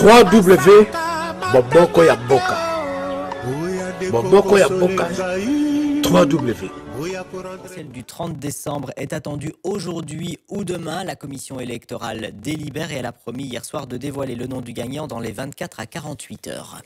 3W Boboko ya Boka. Boboko ya Boka. 3W. Celle du 30 décembre est attendue aujourd'hui ou demain. La commission électorale délibère et elle a promis hier soir de dévoiler le nom du gagnant dans les 24 à 48 heures.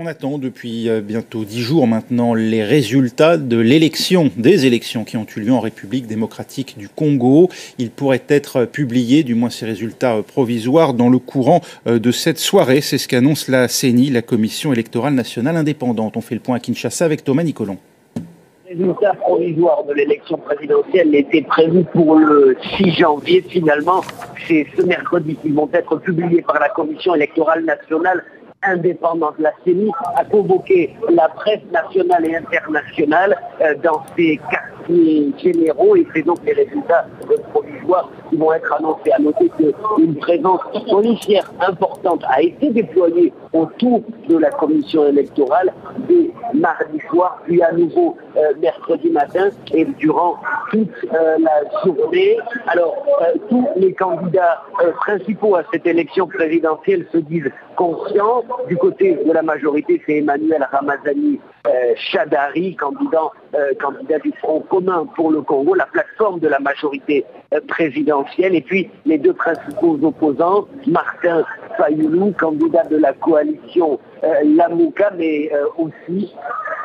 On attend depuis bientôt 10 jours maintenant les résultats des élections qui ont eu lieu en République démocratique du Congo. Ils pourraient être publiés, du moins ces résultats provisoires, dans le courant de cette soirée. C'est ce qu'annonce la CENI, la Commission électorale nationale indépendante. On fait le point à Kinshasa avec Thomas Nicolon. Les résultats provisoires de l'élection présidentielle étaient prévus pour le 6 janvier. Finalement, c'est ce mercredi qu'ils vont être publiés par la Commission électorale nationale indépendante. La CENI a convoqué la presse nationale et internationale dans ses quartiers généraux et c'est donc les résultats provisoires qui vont être annoncés. À noter qu'une présence policière importante a été déployée autour de la commission électorale dès mardi soir, puis à nouveau mercredi matin et durant toute la journée. Alors, tous les candidats principaux à cette élection présidentielle se disent conscients. Du côté de la majorité, c'est Emmanuel Ramazani Shadari, candidat du Front commun pour le Congo, la plateforme de la majorité présidentielle. Et puis les deux principaux opposants, Martin Fayoulou, candidat de la coalition Lamouka, mais aussi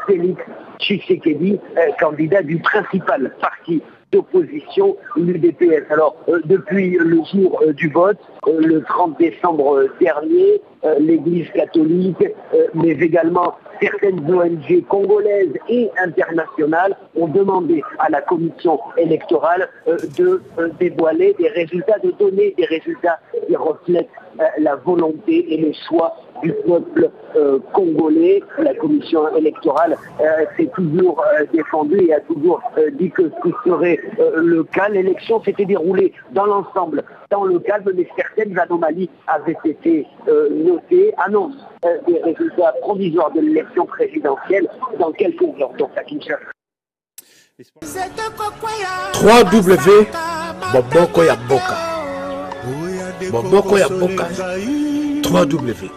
Félix Tshisekedi, candidat du principal parti d'opposition, l'UDPS. Alors, depuis le jour du vote, le 30 décembre dernier, l'Église catholique, mais également certaines ONG congolaises et internationales ont demandé à la commission électorale de dévoiler des résultats, de donner des résultats qui reflètent la volonté et le choix du peuple congolais. La commission électorale s'est toujours défendue et a toujours dit que ce serait le cas. L'élection s'était déroulée dans l'ensemble, dans le calme, mais certaines anomalies avaient été notées. Annonce des résultats provisoires de l'élection présidentielle dans quelques heures. Donc à Kinshasa. 3W Boboko ya Boka. Boboko ya Boka. 3W.